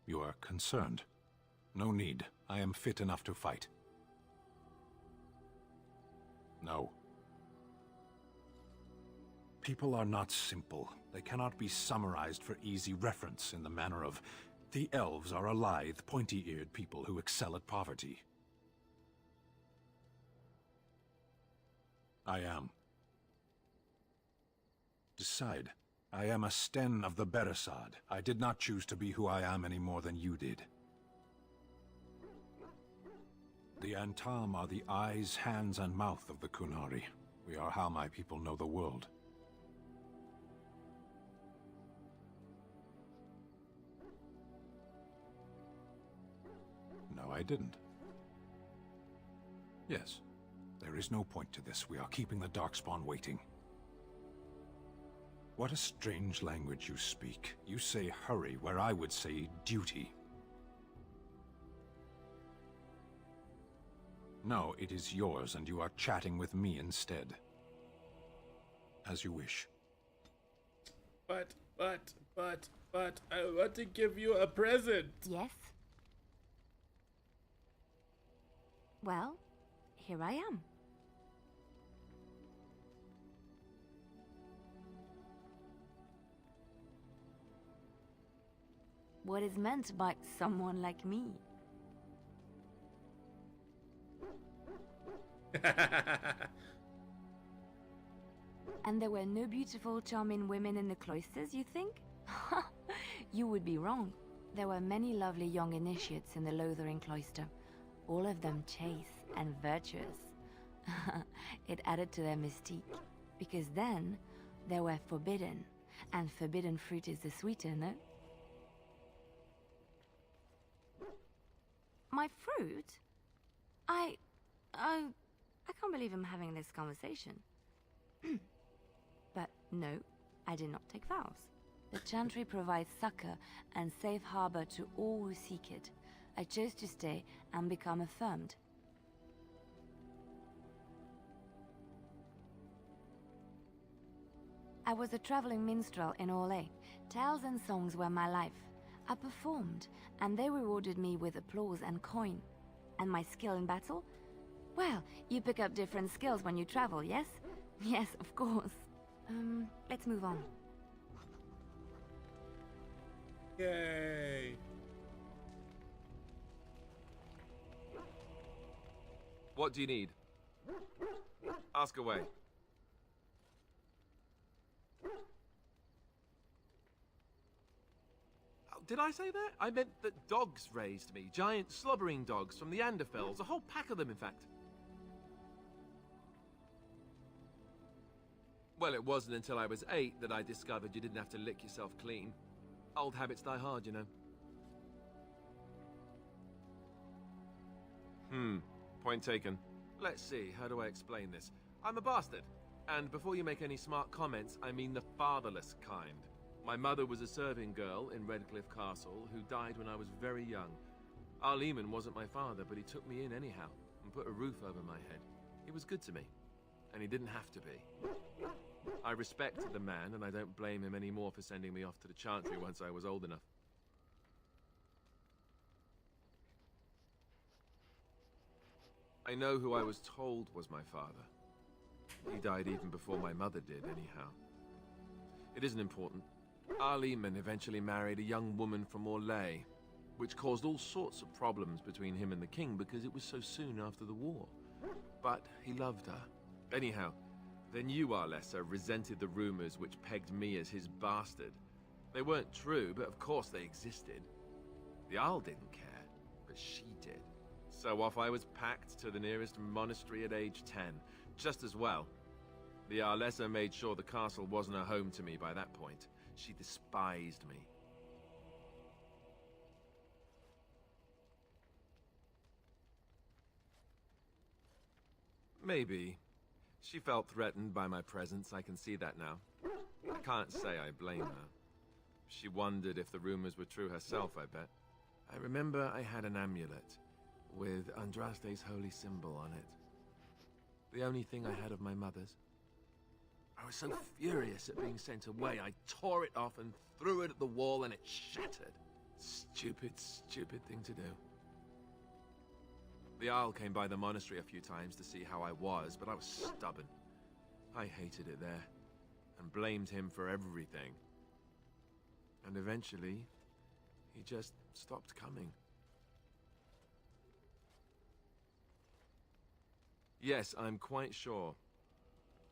[SPEAKER 11] You are concerned. No need. I am fit enough to fight. No. People are not simple. They cannot be summarized for easy reference in the manner of, the elves are a lithe, pointy-eared people who excel at poverty. I am. Decide. I am a Sten of the Beresad. I did not choose to be who I am any more than you did. The Antam are the eyes, hands, and mouth of the Kunari. We are how my people know the world. No, I didn't. Yes. There is no point to this. We are keeping the Darkspawn waiting. What a strange language you speak. You say hurry, where I would say duty. No, it is yours, and you are chatting with me instead. As you wish.
[SPEAKER 1] But, I want to give you a present.
[SPEAKER 4] Yes? Well, here I am. What is meant by someone like me? And there were no beautiful, charming women in the cloisters, you think? You would be wrong. There were many lovely young initiates in the Lothering cloister, all of them chaste and virtuous. It added to their mystique, because then they were forbidden, and forbidden fruit is the sweeter, no? My fruit? I can't believe I'm having this conversation. But no, I did not take vows. The Chantry provides succor and safe harbor to all who seek it, I chose to stay and become affirmed. I was a traveling minstrel in Orlais. Tales and songs were my life. I performed, and they rewarded me with applause and coin. And my skill in battle? Well, you pick up different skills when you travel, yes? Yes, of course. Let's move on.
[SPEAKER 1] Yay!
[SPEAKER 14] What do you need? Ask away. Oh, did I say that? I meant that dogs raised me. Giant slobbering dogs from the Anderfells. A whole pack of them, in fact. Well, it wasn't until I was 8 that I discovered you didn't have to lick yourself clean. Old habits die hard, you know. Point taken. Let's see, how do I explain this? I'm a bastard. And before you make any smart comments, I mean the fatherless kind. My mother was a serving girl in Redcliffe Castle who died when I was very young. Arleman wasn't my father, but he took me in anyhow and put a roof over my head. He was good to me, and he didn't have to be. I respect the man, and I don't blame him anymore for sending me off to the Chantry once I was old enough. I know who I was told was my father. He died even before my mother did, anyhow. It isn't important. Arleman eventually married a young woman from Orlais, which caused all sorts of problems between him and the king because it was so soon after the war. But he loved her. Anyhow, the new Arlessa resented the rumors which pegged me as his bastard. They weren't true, but of course they existed. The Arl didn't care, but she did. So off I was packed to the nearest monastery at age 10, just as well. The Arlessa made sure the castle wasn't a home to me by that point. She despised me. Maybe. She felt threatened by my presence, I can see that now. I can't say I blame her. She wondered if the rumors were true herself, I bet. I remember I had an amulet with Andraste's holy symbol on it. The only thing I had of my mother's. I was so furious at being sent away, I tore it off and threw it at the wall and it shattered. Stupid, stupid thing to do. The Arl came by the monastery a few times to see how I was, but I was stubborn. I hated it there, and blamed him for everything. And eventually, he just stopped coming. Yes, I'm quite sure.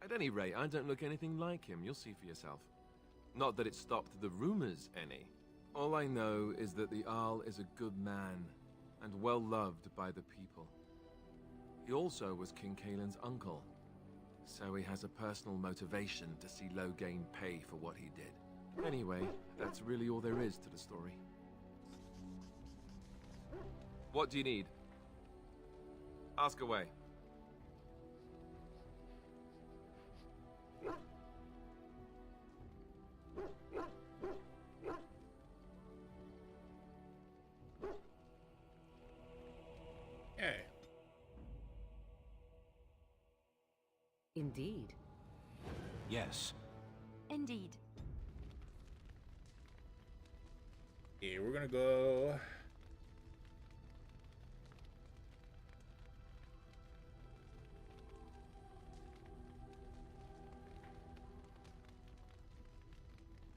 [SPEAKER 14] At any rate, I don't look anything like him, you'll see for yourself. Not that it stopped the rumors any. All I know is that the Arl is a good man, and well loved by the people. He also was King Caelan's uncle, so he has a personal motivation to see Lothering pay for what he did. Anyway, that's really all there is to the story. What do you need? Ask away.
[SPEAKER 1] Hey.
[SPEAKER 6] Indeed.
[SPEAKER 15] Yes.
[SPEAKER 4] Indeed.
[SPEAKER 1] Yeah, we're gonna go.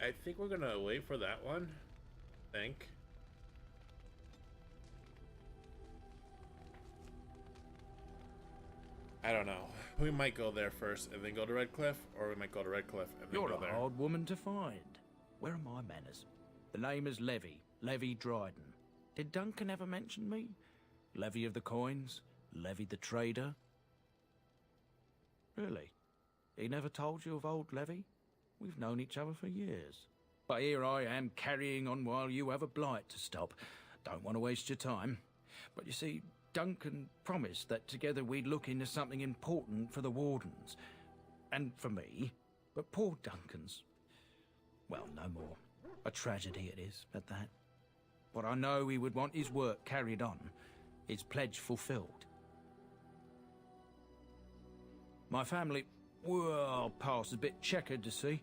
[SPEAKER 1] I think we're gonna wait for that one. I don't know. We might go there first and then go to Redcliffe, or we might go to Redcliffe and then
[SPEAKER 15] You're
[SPEAKER 1] go
[SPEAKER 15] a
[SPEAKER 1] there.
[SPEAKER 15] hard woman to find. Where are my manners? The name is Levy. Levy Dryden. Did Duncan ever mention me? Levy of the coins? Levy the trader? Really? He never told you of old Levy? We've known each other for years. But here I am carrying on while you have a blight to stop. Don't want to waste your time. But you see, Duncan promised that together we'd look into something important for the Wardens. And for me. But poor Duncan's... well, no more. A tragedy it is, at that. but I know he would want his work carried on, his pledge fulfilled. My family, well, past is a bit checkered to see.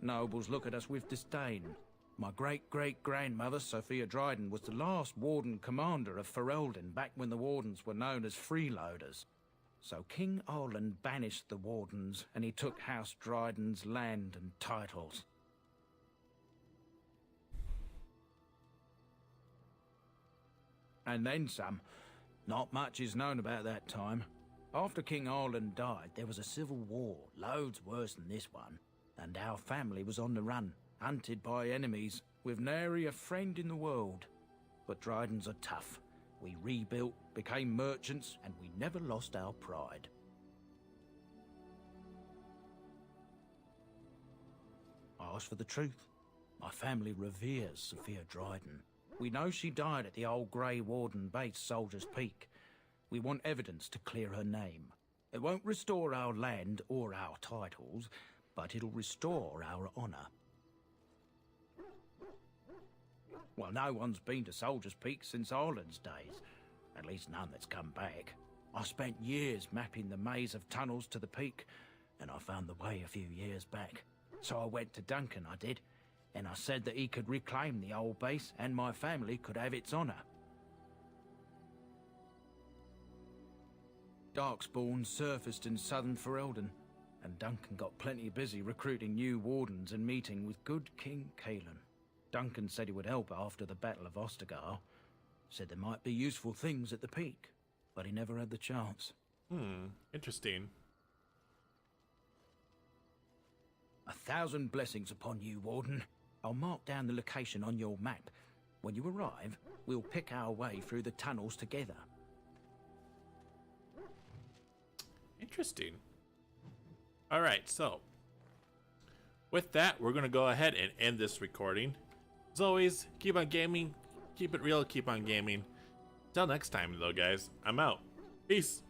[SPEAKER 15] Nobles look at us with disdain. My great-great-grandmother, Sophia Dryden, was the last Warden Commander of Ferelden back when the Wardens were known as freeloaders. So King Olin banished the Wardens, and he took House Dryden's land and titles. And then some. Not much is known about that time. After King Olin died, there was a civil war, loads worse than this one, and our family was on the run, hunted by enemies, with nary a friend in the world. But Drydens are tough. We rebuilt, became merchants, and we never lost our pride. As for the truth, my family reveres Sophia Dryden. We know she died at the old Grey Warden base, Soldier's Peak. We want evidence to clear her name. It won't restore our land or our titles, but it'll restore our honour. Well, no one's been to Soldier's Peak since Ireland's days. At least none that's come back. I spent years mapping the maze of tunnels to the peak, and I found the way a few years back. So I went to Duncan, I did, and I said that he could reclaim the old base and my family could have its honour. Darkspawn surfaced in southern Ferelden, and Duncan got plenty busy recruiting new wardens and meeting with good King Kaelin. Duncan said he would help after the Battle of Ostagar. Said there might be useful things at the peak, but he never had the chance.
[SPEAKER 1] Interesting.
[SPEAKER 15] 1,000 blessings upon you, Warden. I'll mark down the location on your map. When you arrive, we'll pick our way through the tunnels together.
[SPEAKER 1] Interesting. All right, so with that, we're going to go ahead and end this recording. As always, keep on gaming, keep it real, keep on gaming. Till next time, though, guys, I'm out. Peace.